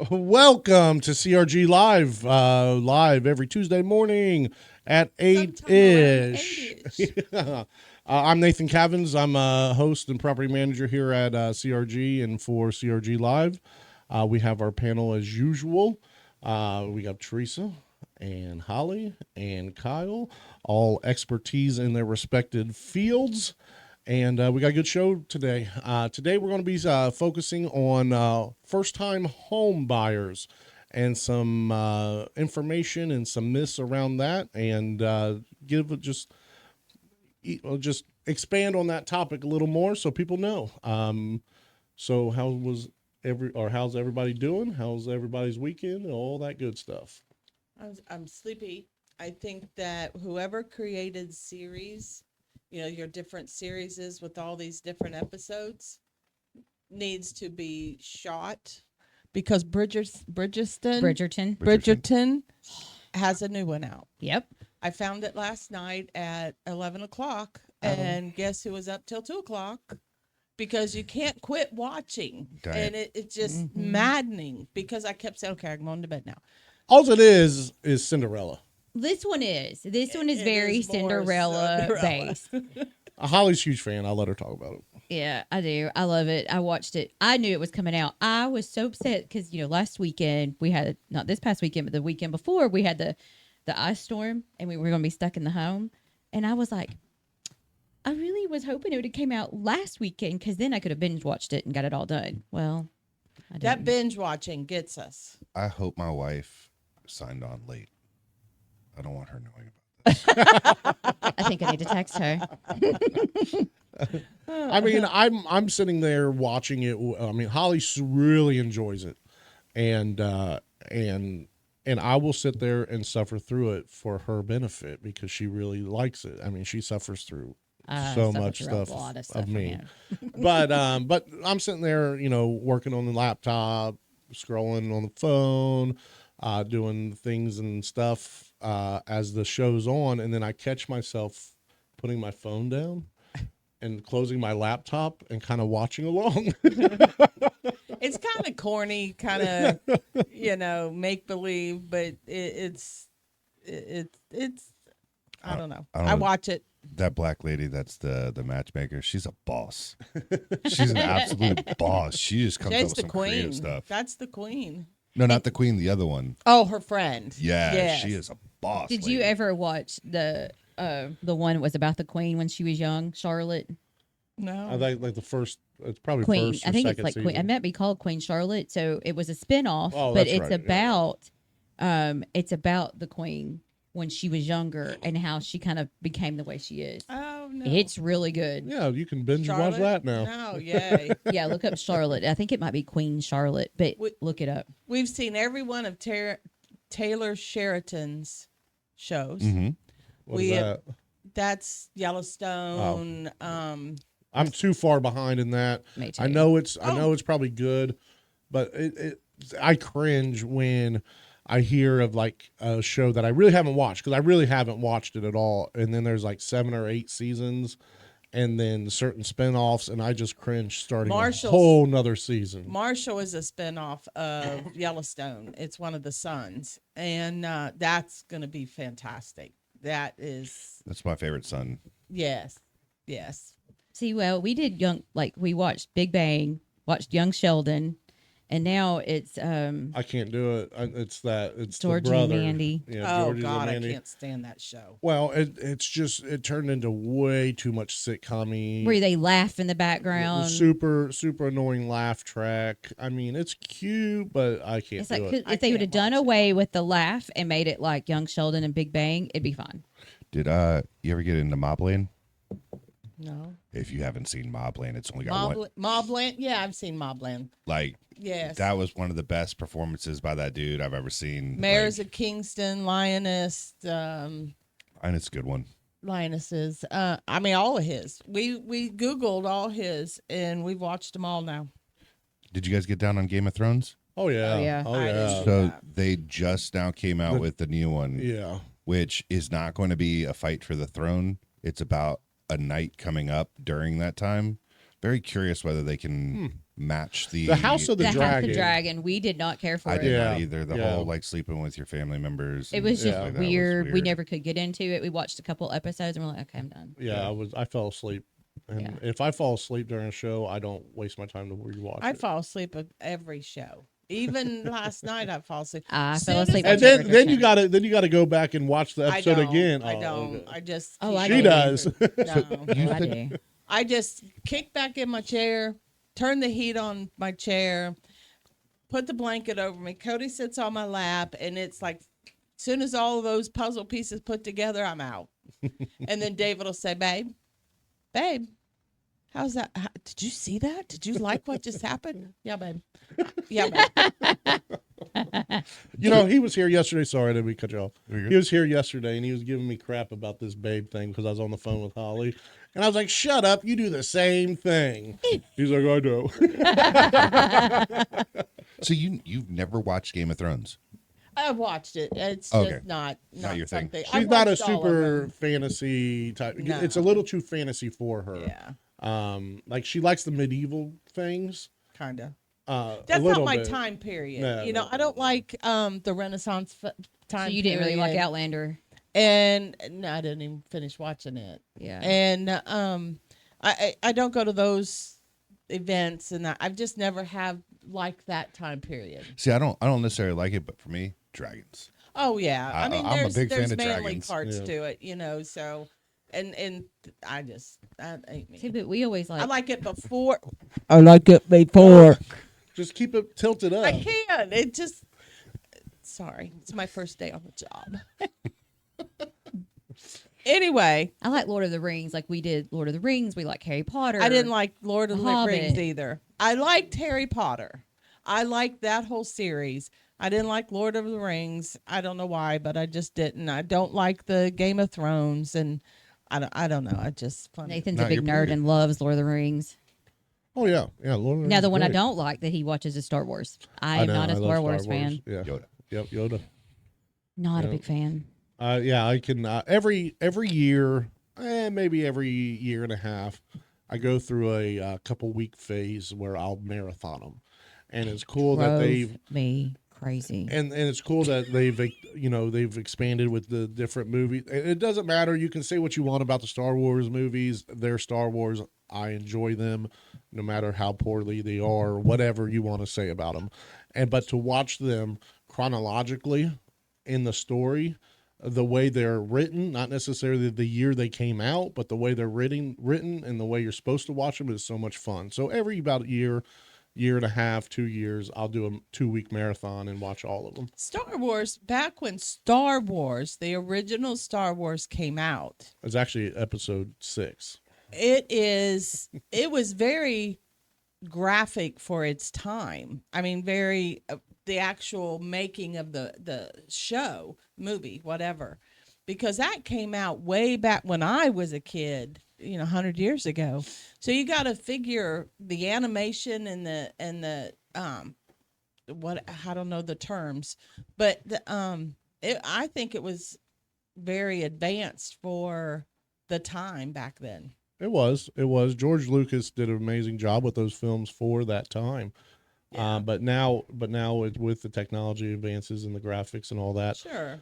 Welcome to CRGLive, live every Tuesday morning at Sometime 8-ish. around 8-ish. I'm Nathan Cavins. I'm a host and property manager here at CRG and for CRG Live. We have our panel as usual. We got Teresa and Holly and Kyle, all expertise in their respected fields. And we got a good show today. Today we're going to be focusing on first-time home buyers and some information and some myths around that, and just expand on that topic a little more so people know. So how's everybody doing? How's everybody's weekend and all that good stuff? I'm sleepy. I think that whoever created series, your different series with all these different episodes needs to be shot because Bridgerton has a new one out. Yep. I found it last night at 11 o'clock, and guess who was up till 2 o'clock? Because you can't quit watching. And it's just maddening because I kept saying, okay, I'm going to bed now. All it is Cinderella. This one is very Cinderella based. Holly's a huge fan. I'll let her talk about it. Yeah, I do. I love it. I watched it. I knew it was coming out. I was so upset because, last weekend we had, not this past weekend, but the weekend before, we had the ice storm and we were going to be stuck in the home. And I was like, I really was hoping it would have came out last weekend because then I could have binge watched it and got it all done. Well, I didn't. That binge watching gets us. I hope my wife signed on late. I don't want her knowing about this. I think I need to text her. I mean, I'm sitting there watching it. I mean, Holly really enjoys it, and I will sit there and suffer through it for her benefit because she really likes it. I mean, she suffers through so much stuff of me, but I'm sitting there, working on the laptop, scrolling on the phone, doing things and stuff as the show's on, and then I catch myself putting my phone down and closing my laptop and kind of watching along. It's kind of corny, kind of, make believe, but it's I don't know. I watch it. That black lady, that's the matchmaker. She's a boss. She's an absolute boss. She just comes up with some creative stuff. That's the queen. No, not the queen. The other one. Oh, her friend. Yeah, yes. She is a boss. Did lady. you ever watch the one that was about the queen when she was young, Charlotte? No. I think like the first. It's probably Queen. first or I think second it's like season. Queen. It might be called Queen Charlotte. So it was a spinoff, Oh, but that's it's right. it's about the queen when she was younger and how she kind of became the way she is. Oh no. It's really good. Yeah, you can binge Charlotte? watch that now. No, yay. Yeah, look up Charlotte. I think it might be Queen Charlotte, but look it up. We've seen every one of Taylor Sheridan's shows. Mm-hmm. What is that? That's Yellowstone. I'm too far behind in that. Me too. I know it's probably good, but I cringe when I hear of like a show that I really haven't watched because I really haven't watched it at all. And then there's like 7 or 8 seasons and then certain spinoffs, and I just cringe starting a whole nother season. Marshall is a spinoff of Yellowstone. It's one of the sons. And that's going to be fantastic. That's my favorite son. Yes. See, well, we did we watched Big Bang, watched Young Sheldon, and now it's I can't do it. It's Georgie the brother. and Mandy. Yeah, Oh Georgie God, and I Mandy. can't stand that show. Well, it turned into way too much sitcom-y. Where they laugh in the background. Super annoying laugh track. I mean, it's cute, but I can't It's do like it. if they would have done away with the laugh and made it like Young Sheldon and Big Bang, it'd be fine. Did you ever get into Mobland? No. If you haven't seen Mobland, it's only got one. Mobland? Yeah, I've seen Mobland. Yes. That was one of the best performances by that dude I've ever seen. Mayors of Kingston, Lioness. And it's a good one. Lionesses. I mean, all of his. We Googled all his, and we've watched them all now. Did you guys get down on Game of Thrones? Oh yeah. So they just now came out with the new one. Yeah. Which is not going to be a fight for the throne. It's about a night coming up during that time. very curious whether they can match the House of the House Dragon. of Dragon. We did not care for I it. did Yeah, not either. The yeah. whole like sleeping with your family members. It and was stuff just like that was weird. We never could get into it. We watched a couple episodes and we're like, okay, I'm done. Yeah, I fell asleep. And Yeah. if I fall asleep during a show, I don't waste my time to rewatch I it. fall asleep at every show. Even last night, I fall asleep. I Soon fell as asleep I- on And Jeffrey then you Dahmer. gotta go back and watch the I episode don't. again. I Oh, don't. okay. I just. Oh, keep I She going does. through- No. Oh, I do. I just kick back in my chair, turn the heat on my chair, put the blanket over me. Cody sits on my lap, and it's like, as soon as all of those puzzle pieces put together, I'm out. And then David will say, babe, how's that? Did you see that? Did you like what just happened? Yeah, babe. Yeah, babe. You know, he was here yesterday. Sorry, I didn't mean to cut you off. You're good. He was here yesterday, and he was giving me crap about this babe thing because I was on the phone with Holly. And I was like, shut up. You do the same thing. He's like, I do. So you've never watched Game of Thrones? I watched it. It's Okay. just not your thing. something. I She's not a watched all of super them. fantasy type. No. It's a little too fantasy for her. Yeah, Like, she likes the medieval things. kind of. A That's not little my bit. time period. No, you know, no, I don't no. like the Renaissance time. So you didn't really like period. Outlander. And no, I didn't even finish watching it. Yeah. And I don't go to those events, and I've just never have liked that time period. See, I don't necessarily like it, but for me, dragons. Oh yeah, I mean, I'm a big fan there's of manly dragons. parts Yeah. to it, you know. So, and that ain't See, me. but we always I like. like it before. I like it before. Just keep it tilted up. I can't. It just. Sorry, it's my first day on the job. Anyway, I like Lord of the Rings. Like we did Lord of the Rings. We like Harry Potter. I didn't like Lord of the Hobbit. Rings either. I liked Harry Potter. I liked that whole series. I didn't like Lord of the Rings. I don't know why, but I just didn't. I don't like the Game of Thrones, and I don't know. I just funny. Nathan's No, a big you're nerd pretty. and loves Lord of the Rings. Oh, yeah. Yeah. Lord of Now, the Rings one I great. don't like that he watches is Star Wars. I am know, not a I love Star Wars fan. Yeah. Yoda. Yep. Yoda. Not a Yeah. big fan. Yeah, I can every year, maybe every year and a half, I go through a couple week phase where I'll marathon them, and it's cool that they've Drove me crazy. and it's cool that they've expanded with the different movies. It doesn't matter. You can say what you want about the Star Wars movies. They're Star Wars. I enjoy them, no matter how poorly they are, whatever you want to say about them. But to watch them chronologically in the story, the way they're written, not necessarily the year they came out, but the way they're written and the way you're supposed to watch them is so much fun. So every about year and a half, 2 years, I'll do a 2-week marathon and watch all of them. Star Wars, back when Star Wars, the original Star Wars came out, It's actually episode 6. it was very graphic for its time. I mean, very the actual making of the show, movie, whatever, because that came out way back when I was a kid, 100 years ago. So you got to figure the animation and the what, I don't know the terms, but I think it was very advanced for the time back then. It was. George Lucas did an amazing job with those films for that time. Yeah. But now with the technology advances and the graphics and all that, Sure.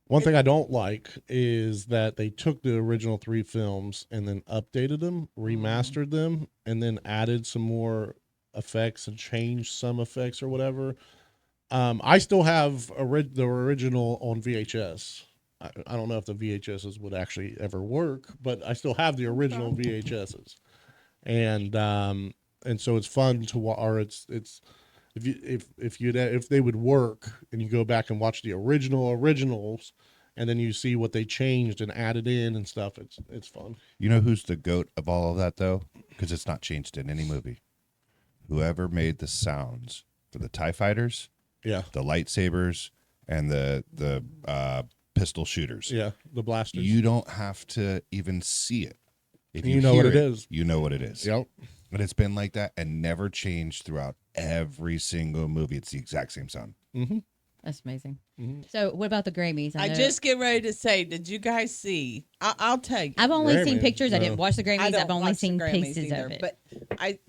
one thing I don't like is that they took the original 3 films and then updated them, remastered them, and then added some more effects and changed some effects or whatever. I still have the original on VHS. I don't know if the VHSs would actually ever work, but I still have the original VHSs, and so it's fun to watch. Or it's if they would work and you go back and watch the originals, and then you see what they changed and added in and stuff. It's fun. You know who's the goat of all of that though? Because it's not changed in any movie. Whoever made the sounds for the TIE fighters, Yeah, the lightsabers, and the pistol shooters. yeah. The blasters. You don't have to even see it. If You know what hear it is. You know what it is. Yep. And it's been like that and never changed throughout every single movie. It's the exact same sound. Mm-hmm. That's amazing. Mhm. So, what about the Grammys? I know- just get ready to say, did you guys see? I'll tell you. I've only seen Grammys, pictures. I no. didn't watch the I Grammys. don't I've only watch the seen Grammys pieces either, of it. but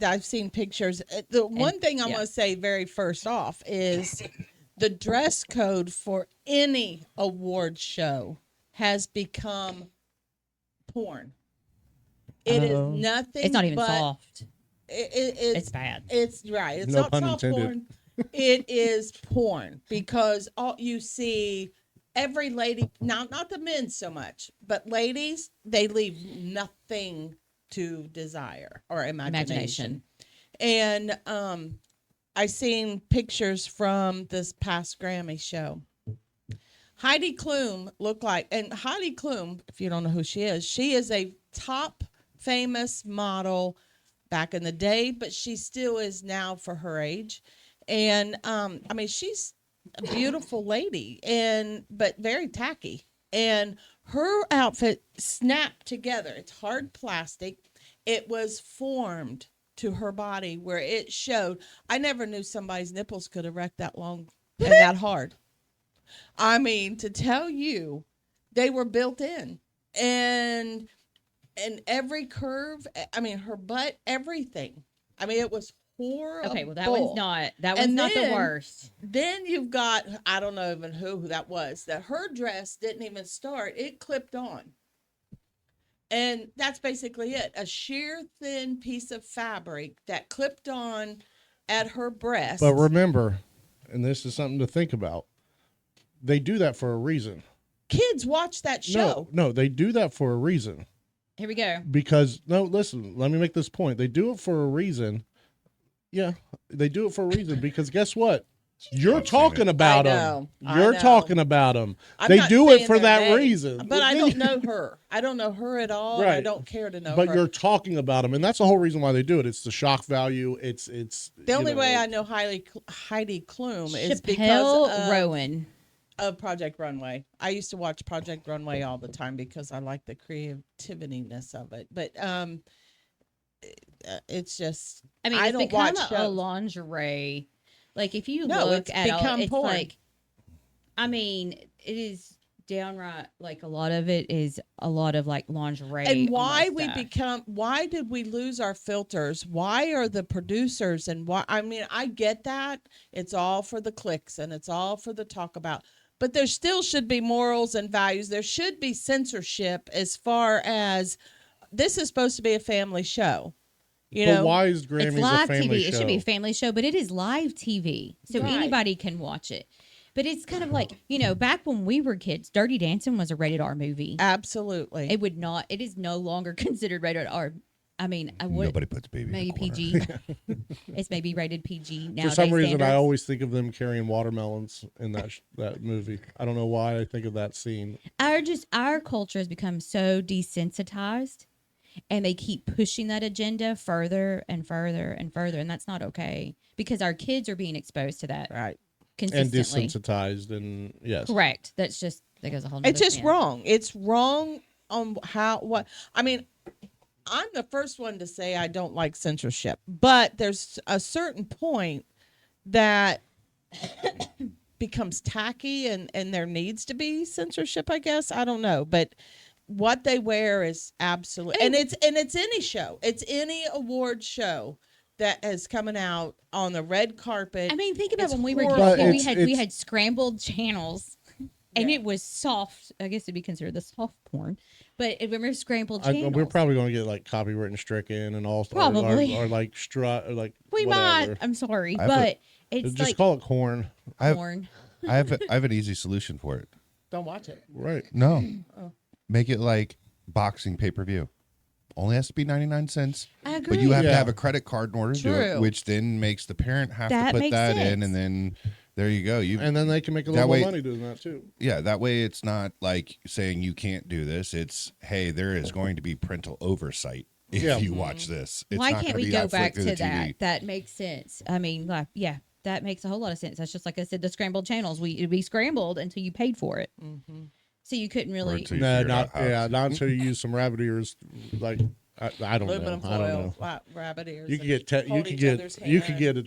I've seen pictures. The one thing I yeah. want to say very first off is the dress code for any award show has become porn. It is Oh. nothing. It's not even but soft. It's It's bad. It's right. It's No not pun soft intended. porn. It is porn because all you see every lady now, not the men so much, but ladies, they leave nothing to desire or imagination. And I seen pictures from this past Grammy show. Heidi Klum looked like, and Heidi Klum, if you don't know who she is a top famous model back in the day, but she still is now for her age. And I mean, she's a beautiful lady, but very tacky. And her outfit snapped together. It's hard plastic. It was formed to her body where it showed. I never knew somebody's nipples could erect that long and that hard. I mean, to tell you, they were built in, and every curve. I mean, her butt, everything. I mean, it was horrible. Okay, well that one's not. That one's And not the then- worst. Then you've got, I don't know even who that was. That her dress didn't even start; it clipped on, and that's basically it. A sheer thin piece of fabric that clipped on at her breast. But remember, and this is something to think about, they do that for a reason. Kids watch that show. No, they do that for a reason. Here we go. Because, no, listen, let me make this point. They do it for a reason. Yeah, they do it for a reason because guess what? You're talking about them. I You're know. talking about them. I'm They not do it saying for their that name, reason. But I don't know her. I don't know her at all. And I Right. don't care to know But her. you're talking about them, and that's the whole reason why they do it. It's the shock value. It's The only way I know Heidi Klum is Chappelle because Rowan. of Project Runway. I used to watch Project Runway all the time because I like the creativeness of it. But it's just I mean, I it's don't become watch a shows. lingerie. Like if you No, look it's at all, become it's porn. like, I mean, it is downright like a lot of it is a lot of like lingerie. And why almost stuff. why did we lose our filters? Why are the producers and why? I mean, I get that it's all for the clicks and it's all for the talk about, but there still should be morals and values. There should be censorship as far as this is supposed to be a family show. You But know, why is It's Grammys a live family TV. show? It should be a family show, but it is live TV, so Right. anybody can watch it. But it's kind of like, you know, back when we were kids, Dirty Dancing was a rated R movie. absolutely. It would not. It is no longer considered rated R. I mean, I would Nobody puts baby maybe in the corner. PG. It's maybe rated PG now. For some reason, I always think of them carrying watermelons in that movie. I don't know why I think of that scene. Our culture has become so desensitized, and they keep pushing that agenda further and further and further, and that's not okay because our kids are being exposed to that Right. And consistently. desensitized, and yes. Correct. That goes a whole. It's nother just can. wrong. It's wrong on what I mean. I'm the first one to say I don't like censorship, but there's a certain point that becomes tacky and there needs to be censorship, I guess. I don't know, but what they wear is absolutely, and it's any show. It's any award show that is coming out on the red carpet. I mean, think about It's when we were horrible. kids. But We had scrambled channels, and Yeah. it was soft. I guess it'd be considered the soft porn. But remember scrambled I, channels? we're probably going to get like copyright stricken and all, Probably. or like strut, or like we whatever. might. I'm sorry, I have a- but it's Just like call it corn, I have, porn. I have an easy solution for it. Don't watch it. right? No, Oh. make it like boxing pay-per-view. Only has to be 99 cents. I agree. But you have to Yeah. have a credit card in order to do it, True. which then makes the parent have That to put makes that in, sense. and then there you go. And then they can make a That little more way- money doing that too. Yeah, that way it's not like saying you can't do this. It's, hey, there is going to be parental oversight if Yeah. you watch this. It's Why not can't gonna we be go that flick back through to the TV. that? That makes sense. I mean, like, yeah, that makes a whole lot of sense. That's just like I said, the scrambled channels. It'd be scrambled until you paid for it, Mm-hmm. so you couldn't really. until you No, figure not out how to- not until you use some rabbit ears. Like I don't Aluminum know. I don't know. foil, rabbit ears. You could and get hold you each could other's get you could hand. get a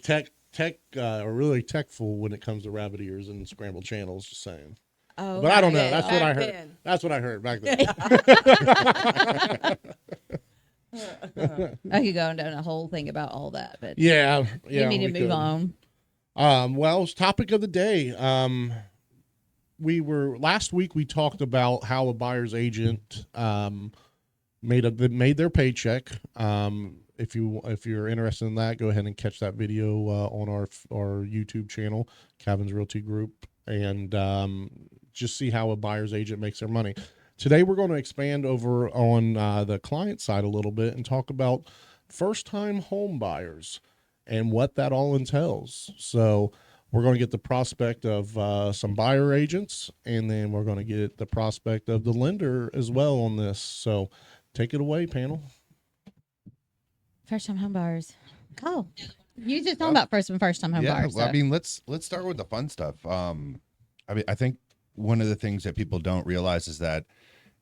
really techful when it comes to rabbit ears and scrambled channels. Just saying. Oh, But I don't know. yeah, That's what I back heard. then. That's what I heard back then. I could go down a whole thing about all that, but Yeah, we need to move could. on. Well, topic of the day. Last week we talked about how a buyer's agent made their paycheck. If you're interested in that, go ahead and catch that video on our YouTube channel, Cavins Realty Group, and just see how a buyer's agent makes their money. Today we're going to expand over on the client side a little bit and talk about first-time home buyers and what that all entails. So we're going to get the prospect of some buyer agents, and then we're going to get the prospect of the lender as well on this. So take it away, panel. First time home buyers. Oh, you just talking about first time home buyers. Well, So. I mean, let's start with the fun stuff. I think one of the things that people don't realize is that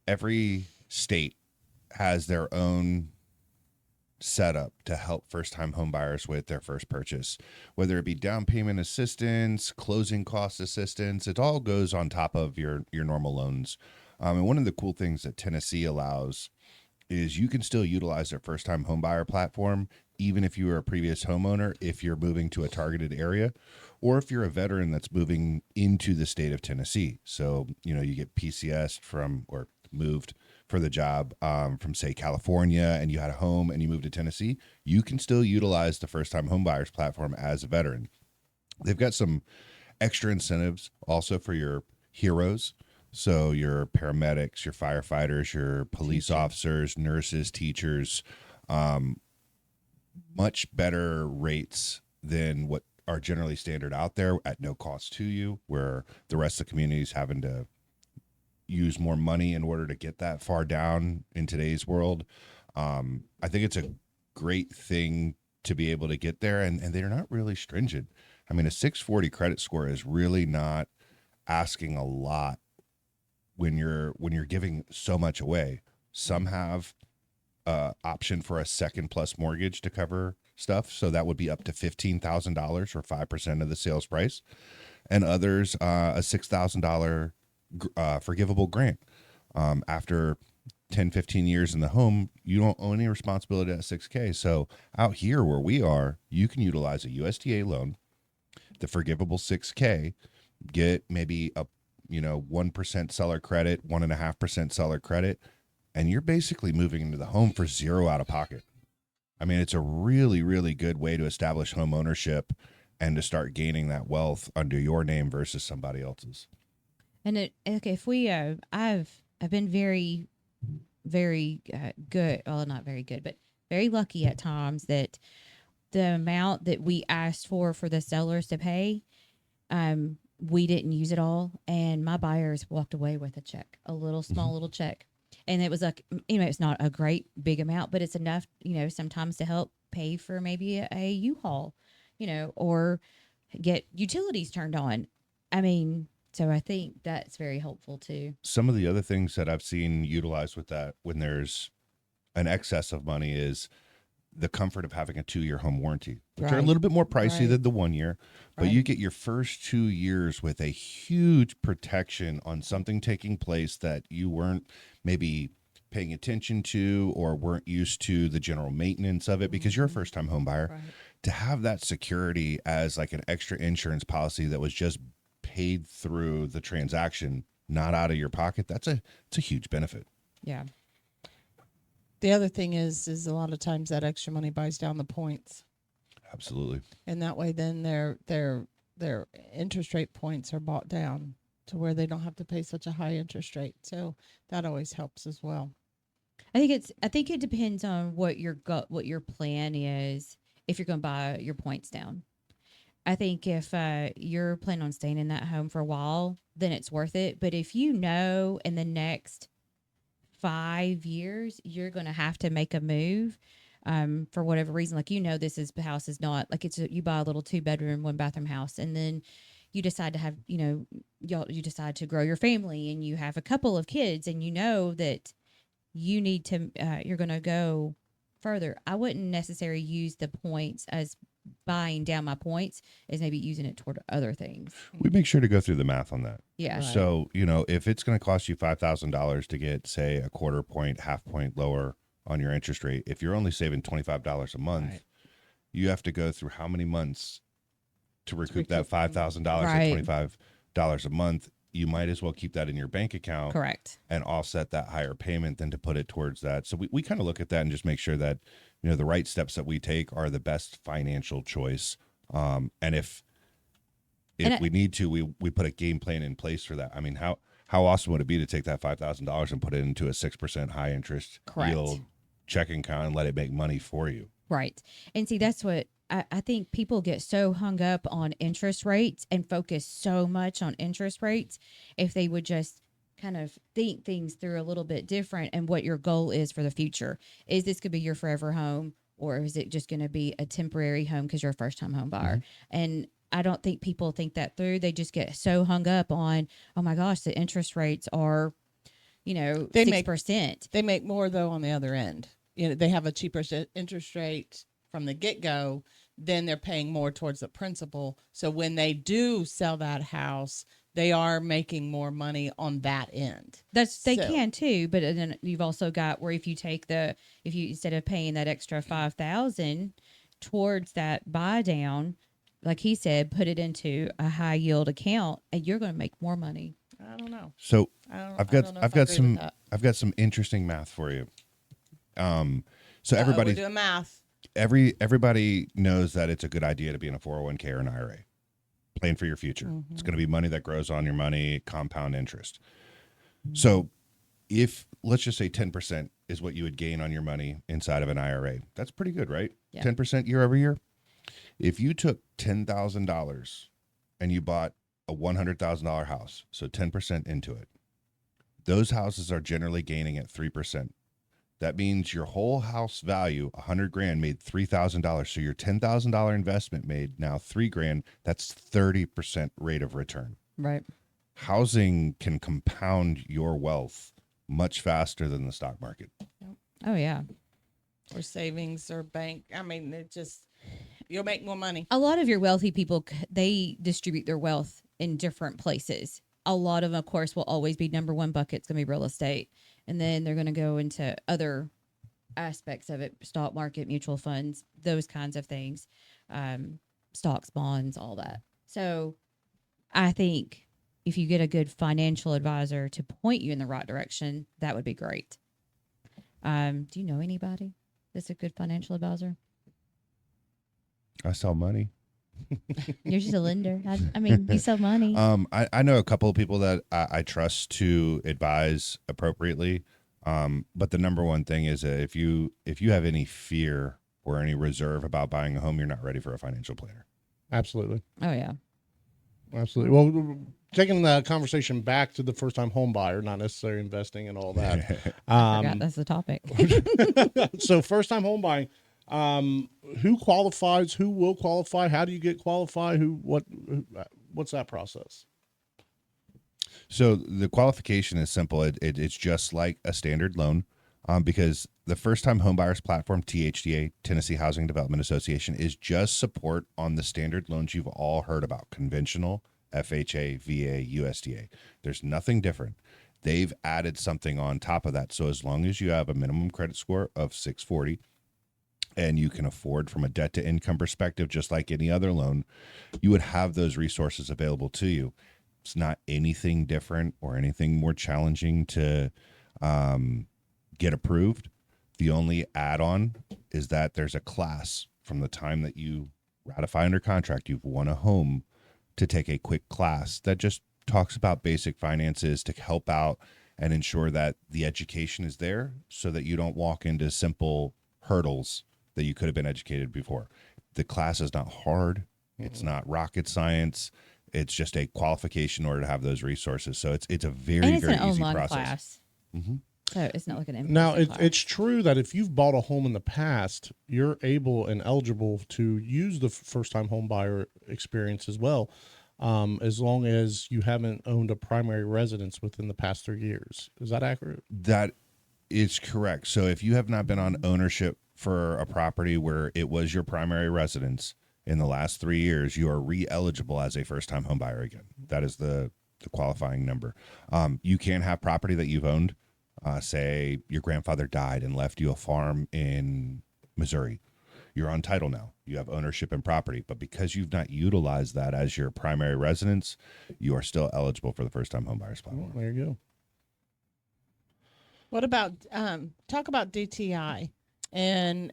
every state has their own setup to help first-time home buyers with their first purchase, whether it be down payment assistance, closing cost assistance. It all goes on top of your normal loans. And one of the cool things that Tennessee allows is you can still utilize their first-time home buyer platform, even if you were a previous homeowner, if you're moving to a targeted area, or if you're a veteran that's moving into the state of Tennessee. So, you get PCS or moved for the job from, say, California, and you had a home and you moved to Tennessee, you can still utilize the first-time home buyers platform as a veteran. They've got some extra incentives also for your heroes. So your paramedics, your firefighters, your police officers, nurses, teachers, much better rates than what are generally standard out there at no cost to you, where the rest of the community is having to use more money in order to get that far down in today's world. I think it's a great thing to be able to get there, and they're not really stringent. I mean, a 640 credit score is really not asking a lot when you're giving so much away. Some have option for a second plus mortgage to cover stuff, so that would be up to $15,000 or 5% of the sales price, and others a $6,000 forgivable grant. After 10, 15 years in the home, you don't own any responsibility at $6K. So out here where we are, you can utilize a USDA loan, the forgivable $6K, get maybe a 1% seller credit, 1.5% seller credit, and you're basically moving into the home for zero out of pocket. I mean, it's a really, really good way to establish home ownership and to start gaining that wealth under your name versus somebody else's. And if we, I've been very, very good. Well, not very good, but very lucky at times that the amount that we asked for the sellers to pay, we didn't use it all, and my buyers walked away with a check, a little small little check, and it was like, it's not a great big amount, but it's enough, sometimes to help pay for maybe a U-Haul, or get utilities turned on. I mean. So I think that's very helpful too. Some of the other things that I've seen utilized with that when there's an excess of money is the comfort of having a 2-year home warranty, which are a little bit more pricey than the 1 year, but you get your first 2 years with a huge protection on something taking place that you weren't maybe paying attention to or weren't used to the general maintenance of it because you're a first-time home buyer. Right. To have that security as like an extra insurance policy that was just paid through the transaction, not out of your pocket, it's a huge benefit. Yeah. The other thing is a lot of times that extra money buys down the points, Absolutely. and that way then their interest rate points are bought down to where they don't have to pay such a high interest rate. So that always helps as well. I think it depends on what your plan is. If you're going to buy your points down, I think if you're planning on staying in that home for a while, then it's worth it. But if in the next 5 years, you're going to have to make a move for whatever reason, like, this house is not like you buy a little 2-bedroom, 1-bathroom house, and then you decide to have, you decide to grow your family and you have a couple of kids and that you need to, you're going to go further. I wouldn't necessarily use the points as buying down my points is maybe using it toward other things. We make sure to go through the math on that. Yeah. Right. So, if it's going to cost you $5,000 to get, say, a quarter point, half point lower on your interest rate, if you're only saving $25 a month, Right. you have to go through how many months to recoup that recoup $5,000 Right. at $25 a month? You might as well keep that in your bank account Correct. and offset that higher payment than to put it towards that. So we kind of look at that and just make sure that, the right steps that we take are the best financial choice. And if And we need to, we put a game plan in place for that. I mean, how awesome would it be to take that $5,000 and put it into a 6% high interest Correct. yield checking account and let it make money for you? Right. And see, that's what I think people get so hung up on interest rates and focus so much on interest rates. If they would just kind of think things through a little bit different and what your goal is for the future. Is this could be your forever home, or is it just going to be a temporary home because you're a first time home buyer? And I don't think people think that through. They just get so hung up on, oh my gosh, the interest rates are, They 6%. They make more though on the other end. They have a cheaper interest rate from the get go. Then they're paying more towards the principal. So when they do sell that house, they are making more money on that end. They So- can too, but then you've also got where if you instead of paying that extra $5,000 towards that buy down, like he said, put it into a high yield account, and you're going to make more money. I don't know. So I don't I've know got if I've I got agree with some that. I've got some interesting math for you. So Uh-oh, everybody we're doing math. everybody knows that it's a good idea to be in a 401k or an IRA. Plan for your future. Mm-hmm. It's going to be money that grows on your money, compound interest. So if let's just say 10% is what you would gain on your money inside of an IRA, that's pretty good, right? Yeah. 10% year over year. If you took $10,000 and you bought a $100,000 house, so 10% into it, those houses are generally gaining at 3%. That means your whole house value, $100,000, made $3,000. So your $10,000 investment made now $3,000. That's 30% rate of return. Right. Housing can compound your wealth much faster than the stock market. Oh, yeah. Or savings or bank. I mean, you'll make more money. A lot of your wealthy people, they distribute their wealth in different places. A lot of them, of course, will always be number one bucket's going to be real estate. And then they're going to go into other aspects of it, stock market, mutual funds, those kinds of things, stocks, bonds, all that. So I think if you get a good financial advisor to point you in the right direction, that would be great. Do you know anybody that's a good financial advisor? I sell money. You're just a lender. I mean, you sell money. I know a couple of people that I trust to advise appropriately. But the number one thing is that if you have any fear or any reserve about buying a home, you're not ready for a financial planner. Absolutely. Oh, yeah. Absolutely. Well, taking the conversation back to the first time home buyer, not necessarily investing and all that. Forgot that's the topic. So first time home buying, who qualifies, who will qualify? How do you get qualified? What's that process? So the qualification is simple. It's just like a standard loan, because the first time homebuyers platform, THDA, Tennessee Housing Development Association, is just support on the standard loans you've all heard about: conventional, FHA, VA, USDA. There's nothing different. They've added something on top of that. So as long as you have a minimum credit score of 640 and you can afford from a debt to income perspective, just like any other loan, you would have those resources available to you. It's not anything different or anything more challenging to get approved. The only add-on is that there's a class from the time that you ratify under contract, you've won a home, to take a quick class that just talks about basic finances to help out and ensure that the education is there so that you don't walk into simple hurdles that you could have been educated before. The class is not hard. It's not rocket science. It's just a qualification in order to have those resources. So it's a very, And it's very an easy online process. class. Mhm. So it's not like an in-person Now, class. it's true that if you've bought a home in the past, you're able and eligible to use the first-time home buyer experience as well, as long as you haven't owned a primary residence within the past 3 years. Is that accurate? That is correct. So if you have not been on ownership for a property where it was your primary residence in the last 3 years, you are re-eligible as a first-time home buyer again. That is the qualifying number. You can have property that you've owned. Say your grandfather died and left you a farm in Missouri. You're on title now. You have ownership and property, but because you've not utilized that as your primary residence, you are still eligible for the first-time home buyers Well, platform. there you go. What about talk about DTI and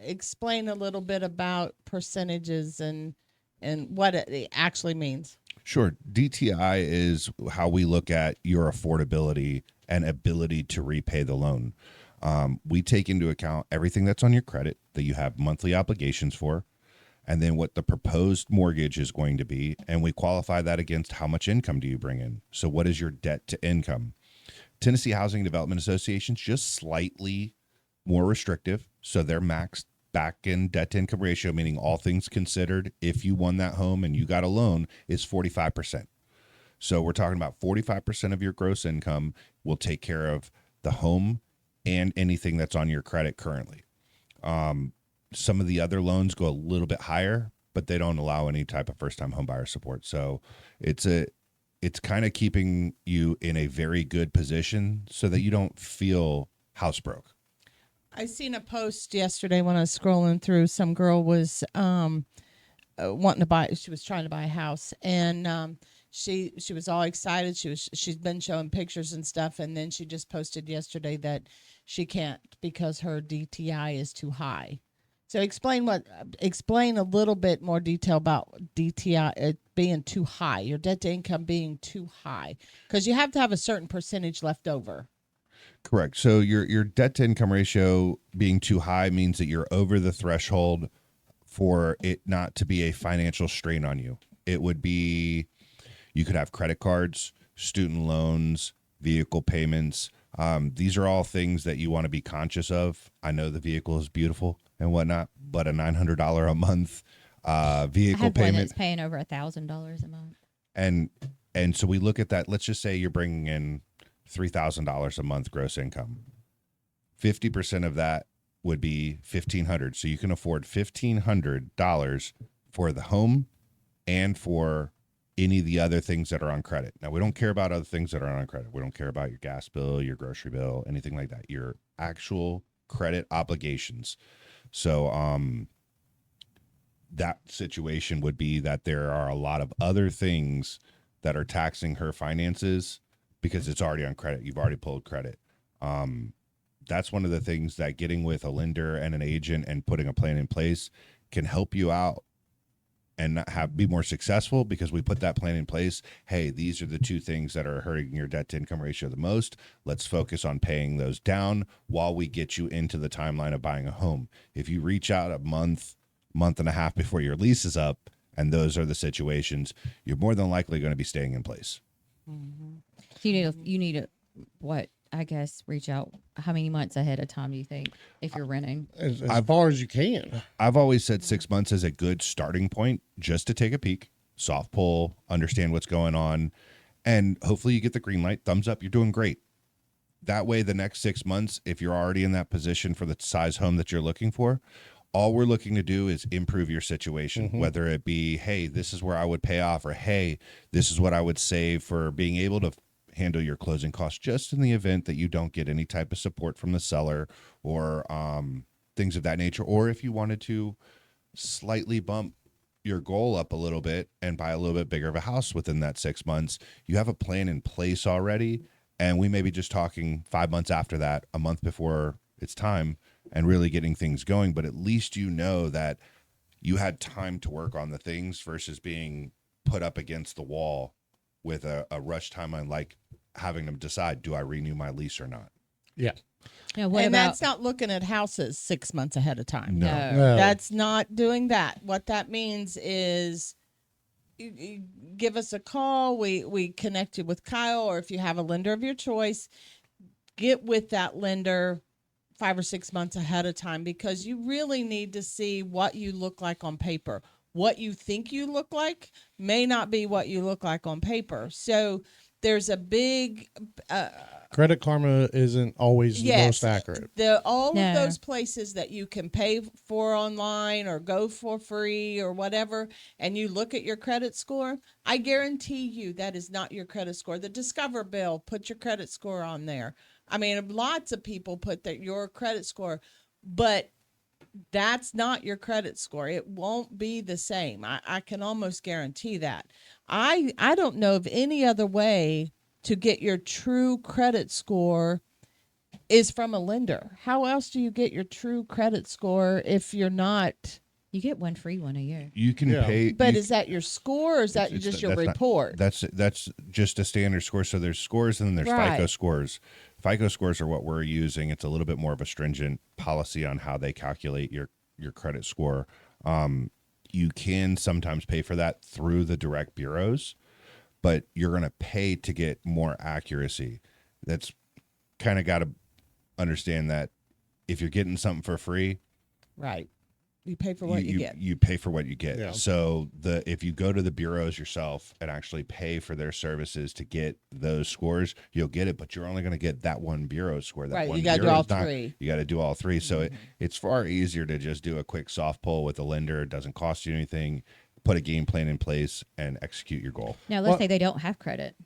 explain a little bit about percentages and what it actually means. Sure. DTI is how we look at your affordability and ability to repay the loan. We take into account everything that's on your credit that you have monthly obligations for, and then what the proposed mortgage is going to be. And we qualify that against how much income do you bring in. So what is your debt to income? Tennessee Housing Development Association's just slightly more restrictive. So they're maxed back in debt to income ratio, meaning all things considered, if you won that home and you got a loan, is 45%. So we're talking about 45% of your gross income will take care of the home and anything that's on your credit currently. Some of the other loans go a little bit higher, but they don't allow any type of first-time home buyer support. So it's kind of keeping you in a very good position so that you don't feel house broke. I seen a post yesterday when I was scrolling through. Some girl was wanting to buy. She was trying to buy a house, and she was all excited. She's been showing pictures and stuff, and then she just posted yesterday that she can't because her DTI is too high. So explain a little bit more detail about DTI it being too high, your debt to income being too high, because you have to have a certain percentage left over. Correct. So your debt to income ratio being too high means that you're over the threshold for it not to be a financial strain on you. It would be, you could have credit cards, student loans, vehicle payments. These are all things that you want to be conscious of. I know the vehicle is beautiful and whatnot, but a $900 a month vehicle I have one payment, that's paying over $1,000 a month. and so we look at that. Let's just say you're bringing in $3,000 a month gross income. 50% of that would be $1,500. So you can afford $1,500 for the home and for any of the other things that are on credit. Now, we don't care about other things that are on credit. We don't care about your gas bill, your grocery bill, anything like that. Your actual credit obligations. So that situation would be that there are a lot of other things that are taxing her finances because it's already on credit. You've already pulled credit. That's one of the things that getting with a lender and an agent and putting a plan in place can help you out and be more successful, because we put that plan in place. Hey, these are the two things that are hurting your debt to income ratio the most. Let's focus on paying those down while we get you into the timeline of buying a home. If you reach out a month and a half before your lease is up, and those are the situations, you're more than likely going to be staying in place. So you need a what? I guess reach out. How many months ahead of time do you think if you're renting? As far as you can. I've always said 6 months is a good starting point just to take a peek, soft pull, understand what's going on, and hopefully you get the green light, thumbs up, you're doing great. That way, the next 6 months, if you're already in that position for the size home that you're looking for, all we're looking to do is improve your situation, whether it be, hey, this is where I would pay off, or hey, this is what I would save for being able to handle your closing costs, just in the event that you don't get any type of support from the seller or things of that nature. Or if you wanted to slightly bump your goal up a little bit and buy a little bit bigger of a house within that 6 months, you have a plan in place already. And we may be just talking 5 months after that, a month before it's time, and really getting things going. But at least you know that you had time to work on the things versus being put up against the wall with a rush timeline, like having to decide, do I renew my lease or not? Yeah. Yeah, what And about that's not looking at houses 6 months ahead of time. no? No. That's not doing that. What that means is you give us a call. We connect you with Kyle, or if you have a lender of your choice, get with that lender 5 or 6 months ahead of time, because you really need to see what you look like on paper. What you think you look like may not be what you look like on paper. So there's a big Credit Karma isn't always the most Yes, accurate. all No. of those places that you can pay for online or go for free or whatever, and you look at your credit score, I guarantee you that is not your credit score. The Discover bill, put your credit score on there. I mean, lots of people put your credit score, but that's not your credit score. It won't be the same. I can almost guarantee that. I don't know of any other way to get your true credit score is from a lender. How else do you get your true credit score if you're not? You get one free one a year. You can Yeah. pay, But you is that your score or is that It's- just it's- your that's not- report? that's just a standard score. So there's scores and then there's FICO Right. scores. FICO scores are what we're using. It's a little bit more of a stringent policy on how they calculate your credit score. You can sometimes pay for that through the direct bureaus, but you're going to pay to get more accuracy. That's kind of got to understand that if you're getting something for free, Right. You pay for what you get. You pay for what you get. Yeah. So if you go to the bureaus yourself and actually pay for their services to get those scores, you'll get it, but you're only going to get that one bureau score. That Right, one you gotta do bureau all is not- three. You got to do all three. So it's far easier to just do a quick soft pull with a lender. It doesn't cost you anything. Put a game plan in place and execute your goal. Now, let's Well- say they don't have credit.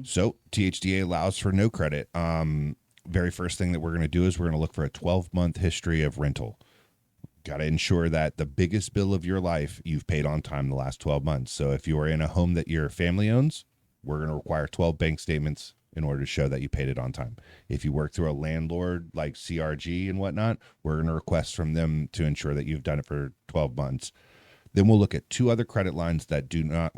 So THDA allows for no credit. Very first thing that we're going to do is we're going to look for a 12-month history of rental. Got to ensure that the biggest bill of your life you've paid on time the last 12 months. So if you are in a home that your family owns, we're going to require 12 bank statements in order to show that you paid it on time. If you work through a landlord like CRG and whatnot, we're going to request from them to ensure that you've done it for 12 months. Then we'll look at two other credit lines that do not,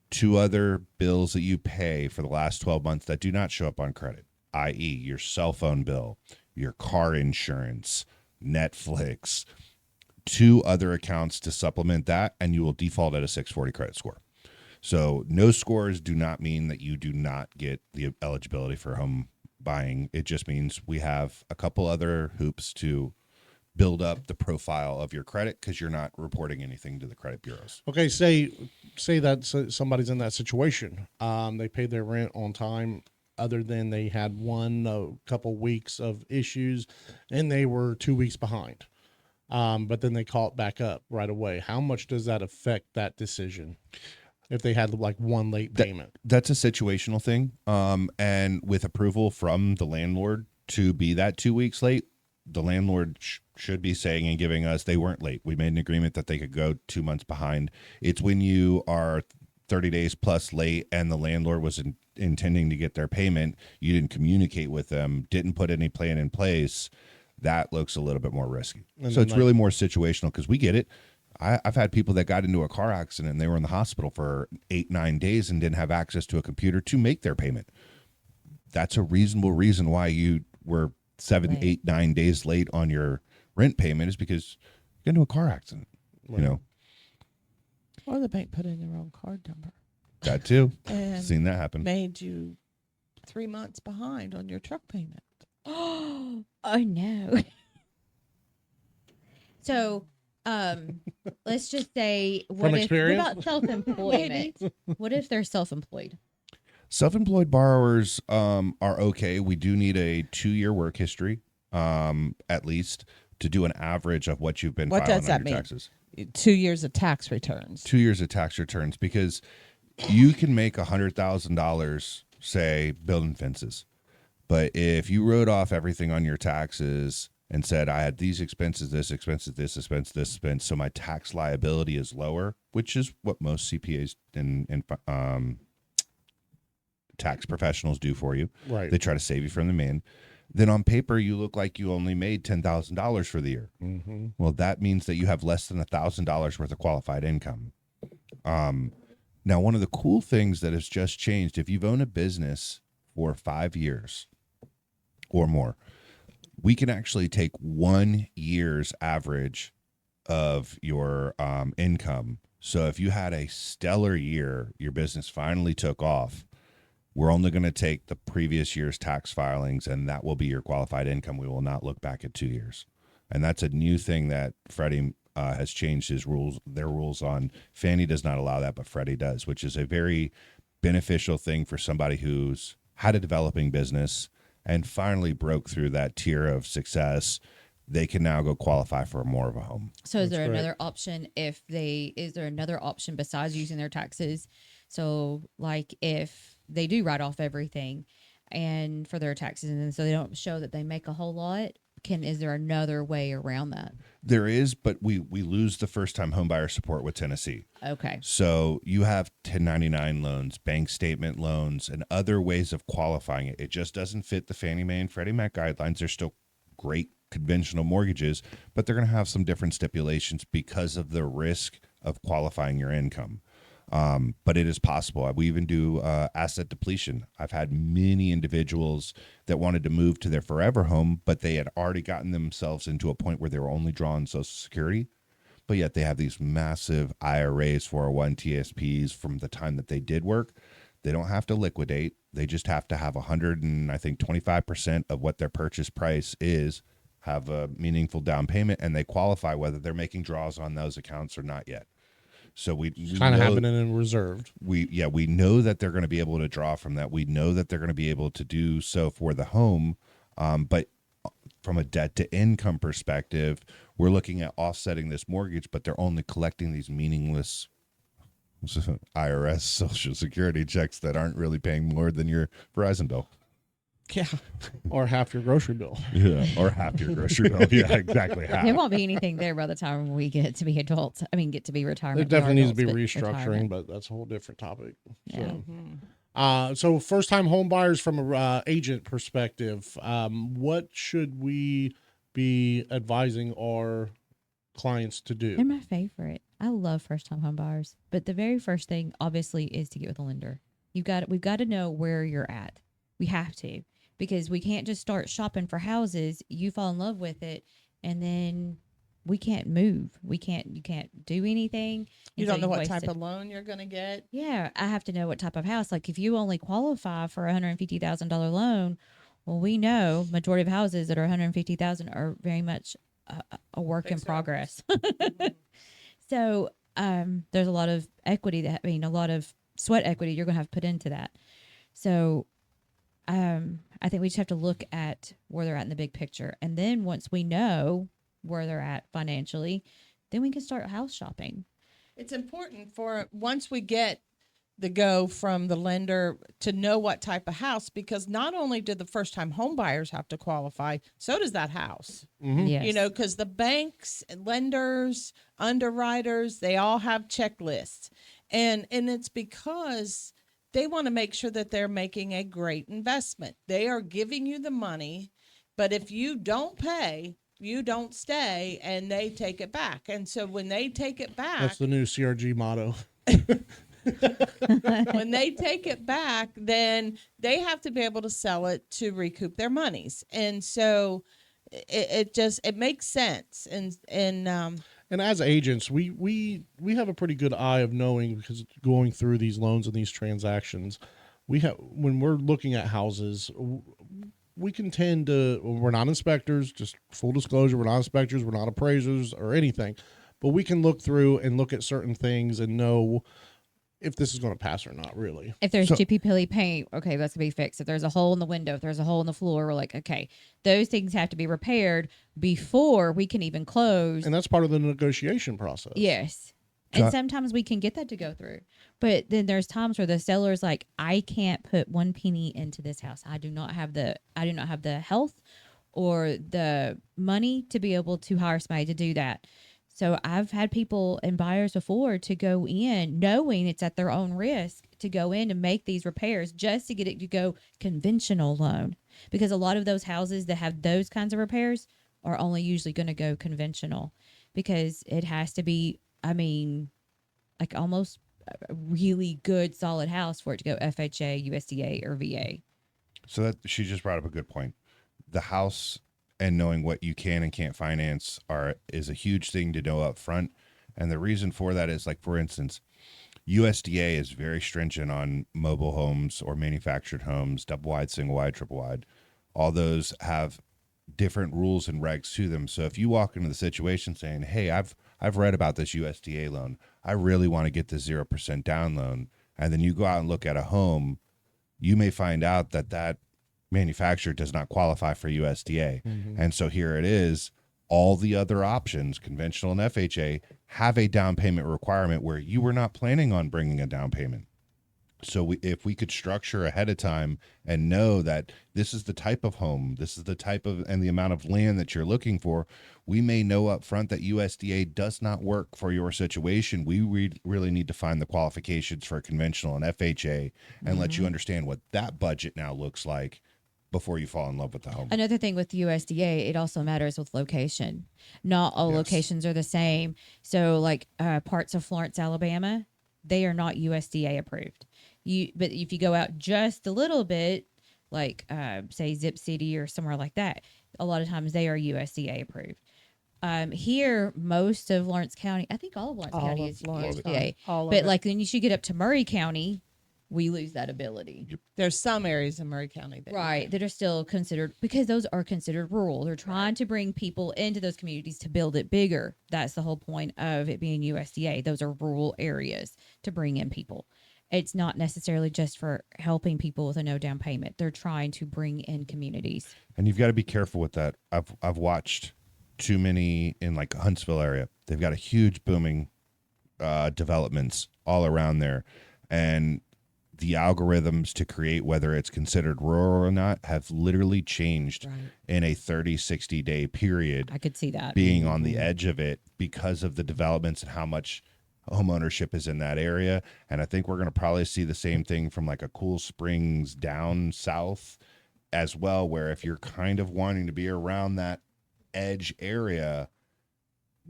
two other bills that you pay for the last 12 months that do not show up on credit, i.e. your cell phone bill, your car insurance, Netflix, two other accounts to supplement that, and you will default at a 640 credit score. So no scores do not mean that you do not get the eligibility for home buying. It just means we have a couple other hoops to build up the profile of your credit because you're not reporting anything to the credit bureaus. Okay, say that somebody's in that situation. They paid their rent on time, other than they had a couple weeks of issues, and they were 2 weeks behind. But then they caught back up right away. How much does that affect that decision if they had like one late payment? That's a situational thing. And with approval from the landlord to be that 2 weeks late, the landlord should be saying and giving us they weren't late. We made an agreement that they could go 2 months behind. It's when you are 30 days plus late and the landlord was intending to get their payment, you didn't communicate with them, didn't put any plan in place, that looks a little bit more risky. And So then, it's like- really more situational because we get it. I've had people that got into a car accident and they were in the hospital for 8-9 days and didn't have access to a computer to make their payment. That's a reasonable reason why you were 7, Right. 8, 9 days late on your rent payment is because you got into a car accident. You know, Or the bank put in the wrong card number that too. and Seen that happen. made you 3 months behind on your truck payment. Oh no. So, let's just say, what experience? about self-employment? What if they're self-employed? Self-employed borrowers are okay. We do need a 2-year work history, at least, to do an average of what you've been What filing does that on your mean? taxes. 2 years of tax returns. 2 years of tax returns, because you can make $100,000, say, building fences. But if you wrote off everything on your taxes and said, I had these expenses, this expense, this expense, this expense, so my tax liability is lower, which is what most CPAs and tax professionals do for you. Right. They try to save you from the man. Then on paper, you look like you only made $10,000 for the year. Mm-hmm. Well, that means that you have less than $1,000 worth of qualified income. Now, one of the cool things that has just changed, if you've owned a business for 5 years or more, we can actually take 1 year's average of your income. So if you had a stellar year, your business finally took off, we're only going to take the previous year's tax filings, and that will be your qualified income. We will not look back at 2 years. And that's a new thing that Freddie has changed their rules on. Fannie does not allow that, but Freddie does, which is a very beneficial thing for somebody who's had a developing business, and finally broke through that tier of success, they can now go qualify for more of a home. So is That's there great. another option is there another option besides using their taxes? So like if they do write off everything and for their taxes and so they don't show that they make a whole lot, is there another way around that? There is, but we lose the first time home buyer support with Tennessee. Okay. So you have 1099 loans, bank statement loans, and other ways of qualifying it. It just doesn't fit the Fannie Mae and Freddie Mac guidelines. They're still great conventional mortgages, but they're going to have some different stipulations because of the risk of qualifying your income. But it is possible. We even do asset depletion. I've had many individuals that wanted to move to their forever home, but they had already gotten themselves into a point where they were only drawing Social Security, but yet they have these massive IRAs, 401 TSPs from the time that they did work. They don't have to liquidate. They just have to have 25% of what their purchase price is, have a meaningful down payment, and they qualify whether they're making draws on those accounts or not yet. So we Kind of happening in reserved. we know that they're going to be able to draw from that. We know that they're going to be able to do so for the home, but from a debt to income perspective, we're looking at offsetting this mortgage, but they're only collecting these meaningless IRS Social Security checks that aren't really paying more than your Verizon bill. Yeah. Or half your grocery bill. Yeah, or half your grocery bill. Yeah, exactly. Half. There won't be anything there by the time we get to be adults. I mean, get to be retirement. There definitely We are needs to be adults, but restructuring, retirement. but that's a whole different topic. Yeah. So first time home buyers from a agent perspective, what should we be advising our clients to They're do? my favorite. I love first time home buyers. But the very first thing obviously is to get with a lender. We've got to know where you're at. We have to, because we can't just start shopping for houses. You fall in love with it and then we can't move. You can't do anything. You And so don't know what wasted. type of loan you're going to get. Yeah, I have to know what type of house. Like if you only qualify for a $150,000 loan, well, we know majority of houses that are $150,000 are very much a work in Fixer-uppers. progress. So there's a lot of equity a lot of sweat equity you're going to have put into that. So I think we just have to look at where they're at in the big picture, and then once we know where they're at financially, then we can start house shopping. It's important for once we get the go from the lender to know what type of house, because not only do the first time home buyers have to qualify, so does that house. Yes. You know, because the banks, lenders, underwriters, they all have checklists. And it's because they want to make sure that they're making a great investment. They are giving you the money, but if you don't pay, you don't stay, and they take it back. And so when they take it back, That's the new CRG motto. when they take it back, then they have to be able to sell it to recoup their monies. And so it makes sense. And as agents, we have a pretty good eye of knowing, because going through these loans and these transactions, when we're looking at houses, we can tend to, we're not inspectors, just full disclosure, we're not inspectors, we're not appraisers or anything, but we can look through and look at certain things and know if this is going to pass or not, really. If there's So- chippy pilly paint, okay, that's gonna be fixed. If there's a hole in the window, if there's a hole in the floor, we're like, okay, those things have to be repaired before we can even close. And that's part of the negotiation process. Yes. So- And sometimes we can get that to go through. But then there's times where the seller's like, I can't put one penny into this house. I do not have the health or the money to be able to hire somebody to do that. So I've had people and buyers before to go in knowing it's at their own risk to go in and make these repairs just to get it to go conventional loan. Because a lot of those houses that have those kinds of repairs are only usually going to go conventional, because it has to be, like almost a really good solid house for it to go FHA, USDA, or VA. So that she just brought up a good point. The house and knowing what you can and can't finance is a huge thing to know up front. And the reason for that is, like, for instance, USDA is very stringent on mobile homes or manufactured homes, double wide, single wide, triple wide. All those have different rules and regs to them. So if you walk into the situation saying, hey, I've read about this USDA loan, I really want to get this 0% down loan, and then you go out and look at a home, you may find out that that manufacturer does not qualify for USDA. And so here it is. All the other options, conventional and FHA, have a down payment requirement where you were not planning on bringing a down payment. So if we could structure ahead of time and know that this is the type of home, this is the type of and the amount of land that you're looking for, we may know up front that USDA does not work for your situation. We really need to find the qualifications for conventional and FHA and let you understand what that budget now looks like before you fall in love with the home. Another thing with USDA, it also matters with location. Not all locations are the same. So like parts of Florence, Alabama, they are not USDA approved. But if you go out just a little bit, like say Zip City or somewhere like that, a lot of times they are USDA approved. Here, most of Lawrence County, I think all of Lawrence County is USDA. But like then you should get up to Murray County, we lose that ability. There's some areas in Murray County that Right, that are still considered, because those are considered rural. They're trying to bring people into those communities to build it bigger. That's the whole point of it being USDA. Those are rural areas to bring in people. It's not necessarily just for helping people with a no down payment. They're trying to bring in communities. And you've got to be careful with that. I've watched too many in like Huntsville area. They've got a huge booming developments all around there, and the algorithms to create whether it's considered rural or not have literally changed in a 30, 60-day period. I could see that. Being on the edge of it because of the developments and how much homeownership is in that area. And I think we're going to probably see the same thing from like a Cool Springs down south as well, where if you're kind of wanting to be around that edge area,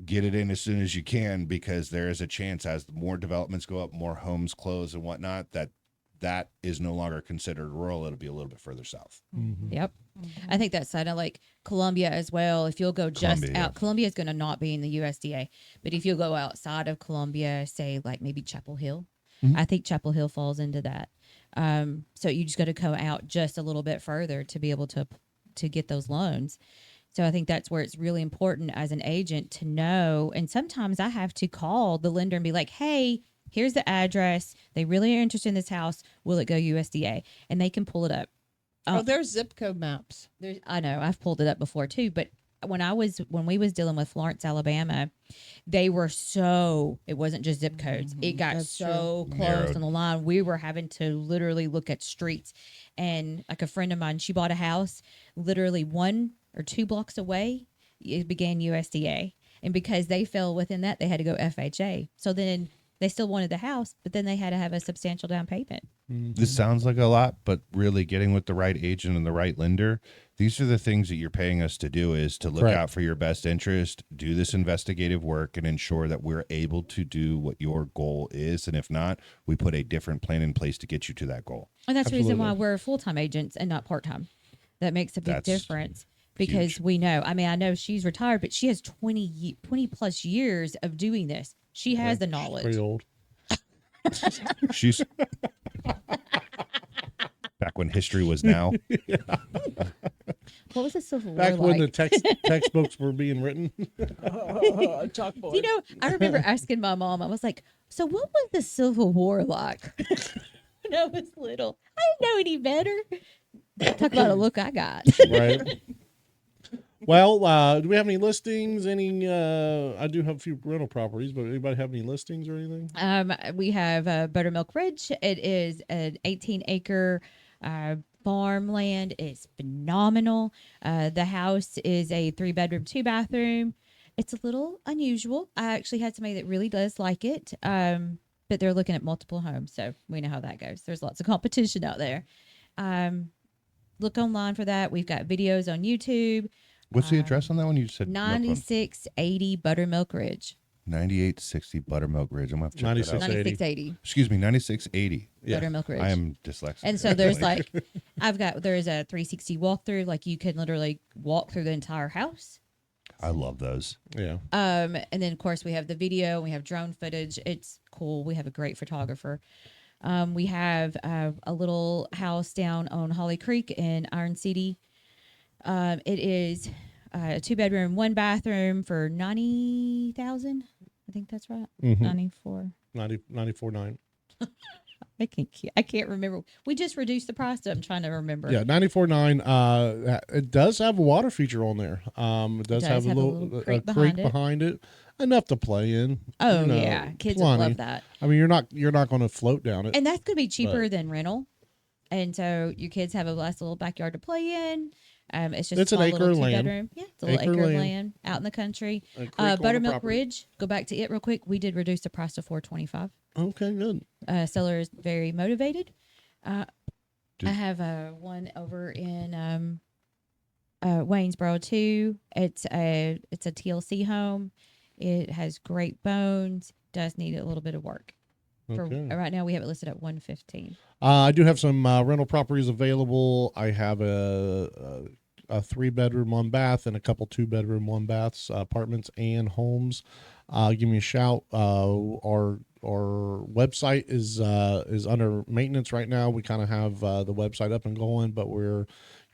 get it in as soon as you can, because there is a chance as more developments go up, more homes close and whatnot, that is no longer considered rural. It'll be a little bit further south. Yep. I think that's kind of like Columbia as well. If you'll go just Columbia, out, Columbia is going to not be in the USDA, but if you'll go outside of Columbia, say like maybe Chapel Hill, I think Chapel Hill falls into that. So you just got to go out just a little bit further to be able to get those loans. So I think that's where it's really important as an agent to know. And sometimes I have to call the lender and be like, hey, here's the address. They really are interested in this house. Will it go USDA? And they can pull it up. there's zip code maps. I know I've pulled it up before too, but when we was dealing with Florence, Alabama, they were it wasn't just zip codes. It got That's so close Narrowed. on the line. We were having to literally look at streets, and like a friend of mine, she bought a house literally 1 or 2 blocks away. It began USDA, and because they fell within that, they had to go FHA. So then they still wanted the house, but then they had to have a substantial down payment. This sounds like a lot, but really getting with the right agent and the right lender, these are the things that you're paying us to do, is to look Correct. out for your best interest, do this investigative work, and ensure that we're able to do what your goal is. And if not, we put a different plan in place to get you to that goal. And that's the reason why Absolutely. we're full-time agents and not part-time. That makes a big That's difference, because huge. we know, I mean, I know she's retired, but she has 20 plus years of doing this. She has the knowledge. Pretty old. She's back when history was now. What was the Civil War Back when the like? textbooks were being written. Chalkboard. You know, I remember asking my mom, I was like, so what was the Civil War like? When I was little. I didn't know any better. Talk about a look I got. Right. Well, do we have any listings? I do have a few rental properties, but anybody have any listings or anything? We have Buttermilk Ridge. It is an 18-acre farmland. It's phenomenal. The house is a 3-bedroom, 2-bathroom. It's a little unusual. I actually had somebody that really does like it, but they're looking at multiple homes, so we know how that goes. There's lots of competition out there. Look online for that. We've got videos on YouTube. What's the address on that one? You said 9680 Buttermilk Ridge. 9860 Buttermilk Ridge. I'm gonna have to check that out. 9680 Excuse me, 9680. Yeah. Buttermilk Ridge. I am dyslexic. And so there's like, there's a 360 walkthrough. Like you can literally walk through the entire house. I love those. Yeah. And then of course we have the video, we have drone footage. It's cool. We have a great photographer. We have a little house down on Holly Creek in Iron City. It is a 2-bedroom, 1-bathroom for $90,000. I think that's right. Mhm. 94. 94.9. I can't remember. We just reduced the price. So I'm trying to remember. Yeah, 94.9. It does have a water feature on there. It does have a little creek creek behind it. behind it, enough to play in. Oh yeah, kids would love that. I mean, you're not going to float down it. And that's going to be cheaper But- than rental. And so your kids have a nice little backyard to play in. It's just It's a an small acre little of land. two-bedroom. Yeah, it's a little Acre acre of land. land out in the country. A creek on the Buttermilk property. Ridge. Go back to it real quick. We did reduce the price to $425. Okay, good. Seller is very motivated. I Did- have one over in Waynesboro too. It's a TLC home. It has great bones. Does need a little bit of work. Okay. Right now, we have it listed at $115. I do have some rental properties available. I have a 3-bedroom, 1-bath, and a couple 2-bedroom, 1-baths, apartments and homes. Give me a shout. Our website is under maintenance right now. We kind of have the website up and going, but we're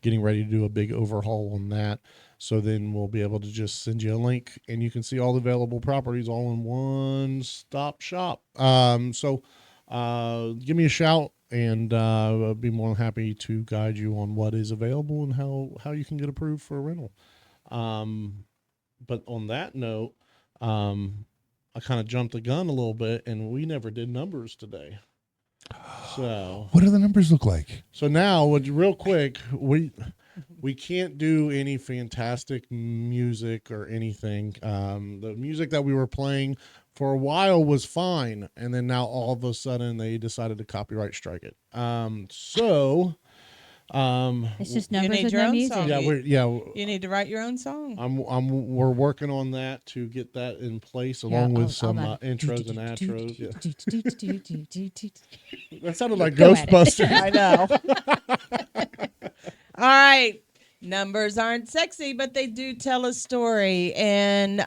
getting ready to do a big overhaul on that. So then we'll be able to just send you a link, and you can see all the available properties all in one stop shop. So give me a shout, and I'll be more than happy to guide you on what is available and how you can get approved for a rental. But on that note, I kind of jumped the gun a little bit, and we never did numbers today. So What do the numbers look like? now, real quick, we can't do any fantastic music or anything. The music that we were playing for a while was fine, and then now all of a sudden they decided to copyright strike it. It's just You numbers need with your no own music. song. Yeah, You need to write your own song. we're working on that to get that in place, along with some intros and outros. Yeah. That sounded like Go at it. Ghostbusters. I know. All right. Numbers aren't sexy, but they do tell a story. And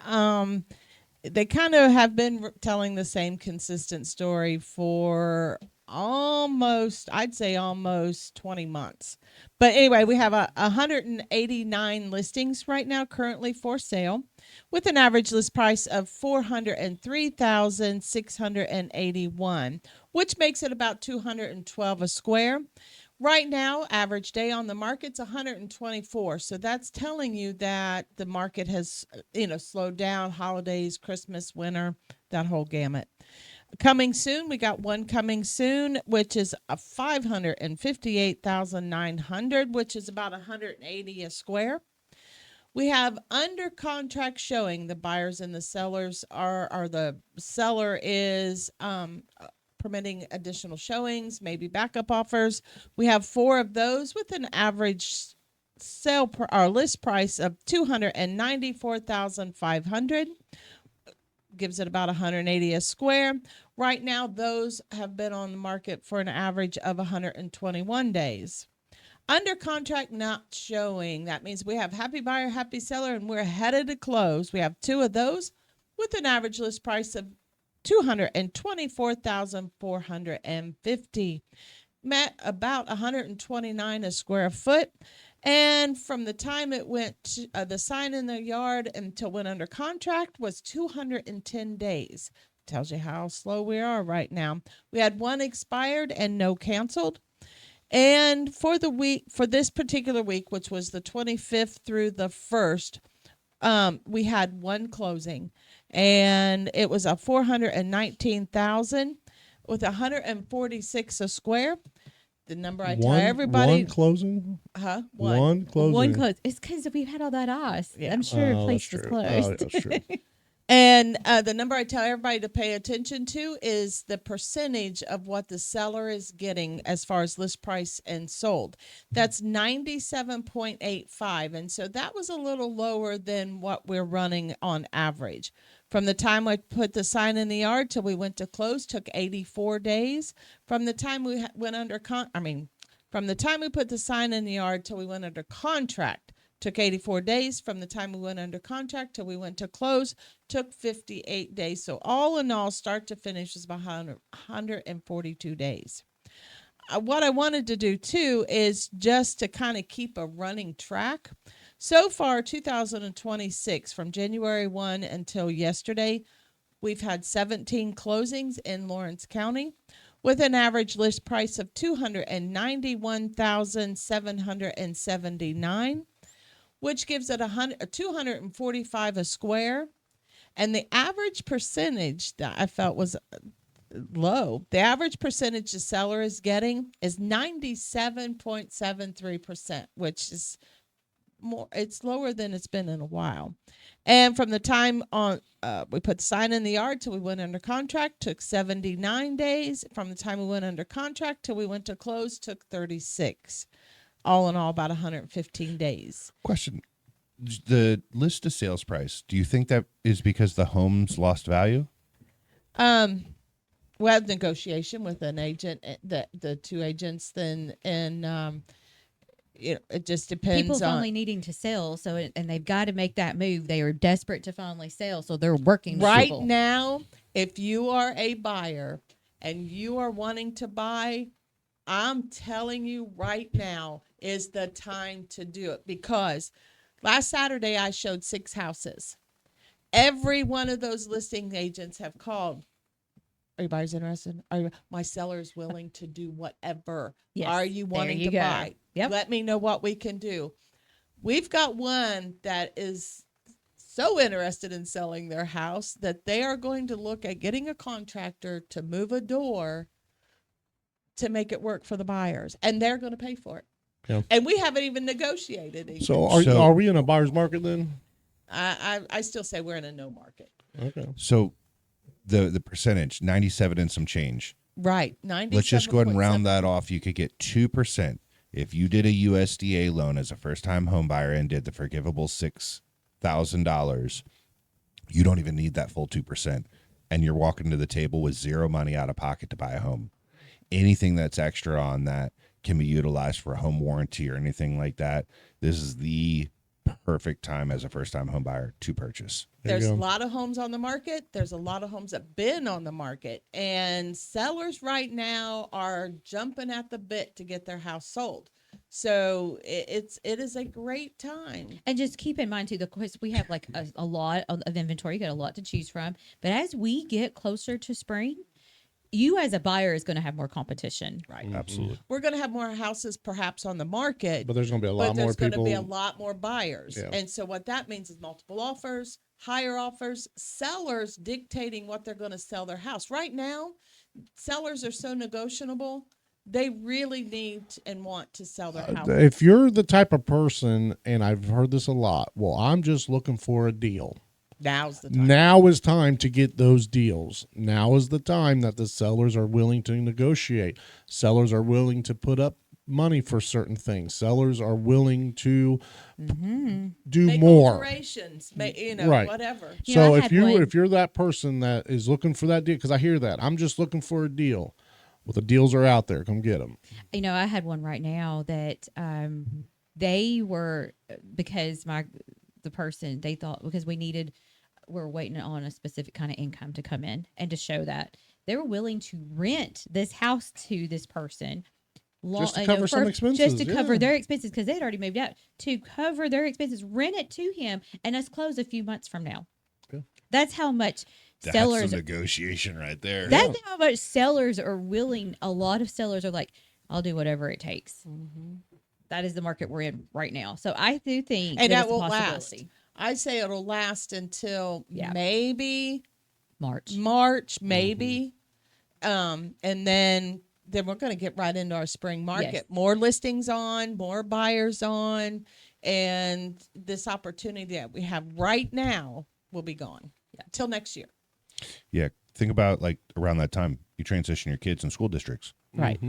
they kind of have been telling the same consistent story for I'd say almost 20 months. But anyway, we have 189 listings right now currently for sale with an average list price of $403,681, which makes it about $212 a square. Right now, average day on the market's 124. So that's telling you that the market has, slowed down. Holidays, Christmas, winter, that whole gamut. Coming soon, we got one coming soon, which is a 558,900, which is about 180 a square. We have under contract showing. The buyers and the sellers are the seller is permitting additional showings, maybe backup offers. We have 4 of those with an average our list price of $294,500. Gives it about 180 a square. Right now, those have been on the market for an average of 121 days. Under contract not showing. That means we have happy buyer, happy seller, and we're headed to close. We have 2 of those with an average list price of $224,450. Met about 129 a square foot. And from the time it went to, the sign in the yard until went under contract was 210 days. Tells you how slow we are right now. We had 1 expired and no canceled. And for this particular week, which was the 25th through the 1st, we had 1 closing, and it was a 419,000 with 146 a square. The number I tell everybody. One closing? Huh? One closing. One close. It's because we've had all that ice. Yeah. I'm sure Oh, place that's was true. closed. That's true. And the number I tell everybody to pay attention to is the percentage of what the seller is getting as far as list price and sold. That's 97.85. And so that was a little lower than what we're running on average. From the time I put the sign in the yard till we went to close took 84 days. From the time we went under from the time we put the sign in the yard till we went under contract took 84 days. From the time we went under contract till we went to close took 58 days. So all in all, start to finish is about 142 days. What I wanted to do too is just to kind of keep a running track. So far, 2026, from January 1 until yesterday, we've had 17 closings in Lawrence County. with an average list price of $291,779, which gives it 245 a square. And the average percentage that I felt was low. The average percentage the seller is getting is 97.73%, which is more, it's lower than it's been in a while. And from the time on we put the sign in the yard till we went under contract took 79 days. From the time we went under contract till we went to close took 36. All in all, about 115 days. Question. The list to sales price, do you think that is because the homes lost value? We had negotiation with an agent, the two agents, then, and it just depends People on. finally needing to sell, and they've got to make that move. They are desperate to finally sell, so they're working with Right people. now, if you are a buyer and you are wanting to buy, I'm telling you right now is the time to do it, because last Saturday I showed 6 houses. Every one of those listing agents have called. Are you buyers interested? My seller is willing to do whatever. Yes, Are you there wanting you to go. buy? Yep. Let me know what we can do. We've got one that is so interested in selling their house that they are going to look at getting a contractor to move a door to make it work for the buyers, and they're going to pay for it. Yeah. And we haven't even negotiated it. So So- are we in a buyer's market then? I still say we're in a no market. Okay. So the percentage, 97 and some change. Right. 97. Let's just go ahead and round that off. You could get 2% if you did a USDA loan as a first-time home buyer and did the forgivable $6,000. You don't even need that full 2%, and you're walking to the table with zero money out of pocket to buy a home. Anything that's extra on that can be utilized for a home warranty or anything like that. This is the perfect time as a first-time home buyer to purchase. There's a lot of homes on the market. There's a lot of homes that have been on the market. And sellers right now are jumping at the bit to get their house sold. So it is a great time. And just keep in mind, too, course, we have like a lot of inventory. You got a lot to choose from. But as we get closer to spring, you as a buyer is going to have more competition. Right. Absolutely. We're going to have more houses perhaps on the market. But there's going to be a lot but more there's going people. to be a lot more buyers. Yeah. And so what that means is multiple offers, higher offers, sellers dictating what they're going to sell their house. Right now, sellers are so negotiable. They really need and want to sell their house. If you're the type of person, and I've heard this a lot, well, I'm just looking for a deal. Now's the time. Now is time to get those deals. Now is the time that the sellers are willing to negotiate. Sellers are willing to put up money for certain things. Sellers are willing to do Make more. alterations, right. Whatever. Yeah, So I if had you one. if you're that person that is looking for that deal, because I hear that, I'm just looking for a deal. Well, the deals are out there. Come get them. I had one right now that they were, because the person, they thought, because we're waiting on a specific kind of income to come in, and to show that they were willing to rent this house to this person Just to cover some expenses, just to cover yeah. their expenses, because they had already moved out, to cover their expenses, rent it to him, and us close a few months from now. Okay. That's how much That's sellers. some negotiation right there. That's how much sellers are willing. A lot of sellers are like, "I'll do whatever it takes." That is the market we're in right now. So I do think And that it's a will last. possibility. I say it'll last until Yeah. maybe March. maybe. And then we're going to get right into our spring market. Yes. More listings on, more buyers on, and this opportunity that we have right now will be gone till next year. Yeah. Think about like around that time you transition your kids in school districts. Right.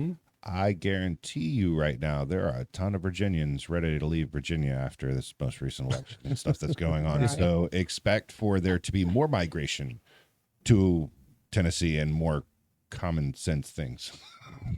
I guarantee you right now there are a ton of Virginians ready to leave Virginia after this most recent election and stuff that's going on. Right. So expect for there to be more migration to Tennessee and more common sense things.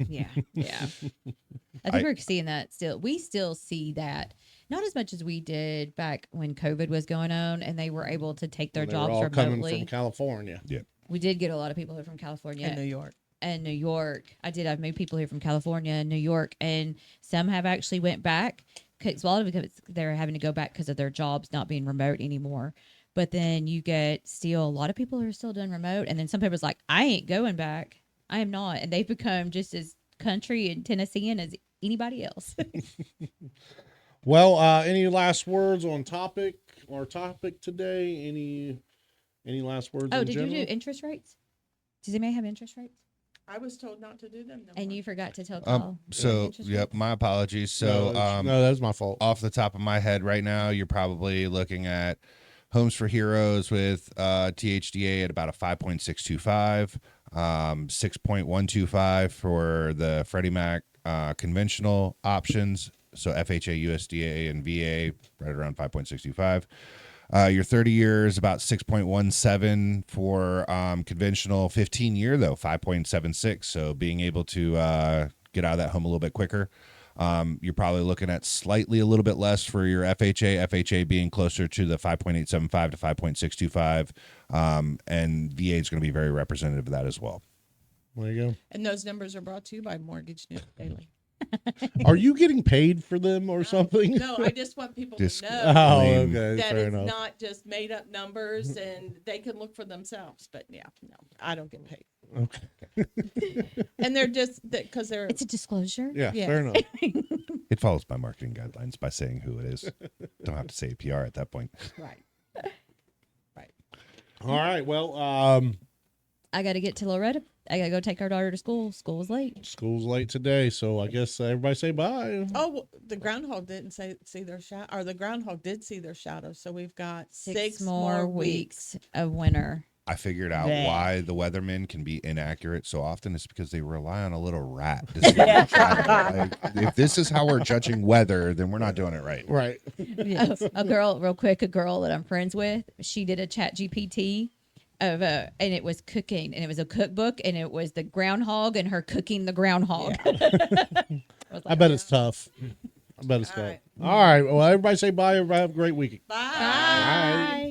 Yeah. I think we're seeing that still. We still see that, not as much as we did back when COVID was going on, and they were able to take their They were jobs all coming remotely. from California. Yeah. We did get a lot of people here from California In New York. and New York. I've made people here from California and New York, and some have actually went back. Cause a lot of it, they're having to go back because of their jobs not being remote anymore. But then you get still a lot of people who are still doing remote, and then some people's like, I ain't going back. I am not, and they've become just as country and Tennessean as anybody else. Well, any last words on topic today? Any last words? Oh, in did general? you do interest rates? Does anybody have interest rates? I was told not to do them. No And more. you forgot to tell Kyle. So, interest yep, rates? my apologies. No, So, no, that's my fault. off the top of my head right now, you're probably looking at Homes for Heroes with THDA at about a 5.625, 6.125 for the Freddie Mac conventional options. So FHA, USDA, and VA right around 5.625. Your 30 years about 6.17 for conventional. 15-year though 5.76. So being able to get out of that home a little bit quicker. You're probably looking at slightly a little bit less for your FHA being closer to the 5.875 to 5.625. And VA is going to be very representative of that as well. There you go. And those numbers are brought to you by Mortgage News Daily. Are you getting paid for them or something? No, I just want people Just- to know Oh, Lame. okay. that Fair it's enough. not just made up numbers and they can look for themselves. But yeah, no, I don't get paid. Okay. And they're just because they're It's a disclosure. Yeah, Yes. fair enough. It follows my marketing guidelines by saying who it is. Don't have to say PR at that point. right. All right. Well, I got to get to Loretta. I got to go take our daughter to school. School is late. school's late today, so I guess everybody say bye. Oh, well, the groundhog didn't see their shadow, or the groundhog did see their shadow. So we've got six more weeks. of winter. I figured out Bleh. why the weathermen can be inaccurate so often. It's because they rely on a little rat. To see the shadow. Like, if this is how we're judging weather, then we're not doing it right. Right. A girl, real quick, a girl that I'm friends with, she did a chat GPT of and it was cooking, and it was a cookbook, and it was the groundhog and her cooking the groundhog. I bet it's tough. I bet it's All tough. right. All right. Well, everybody say bye. Everybody have a great week. Bye. Bye.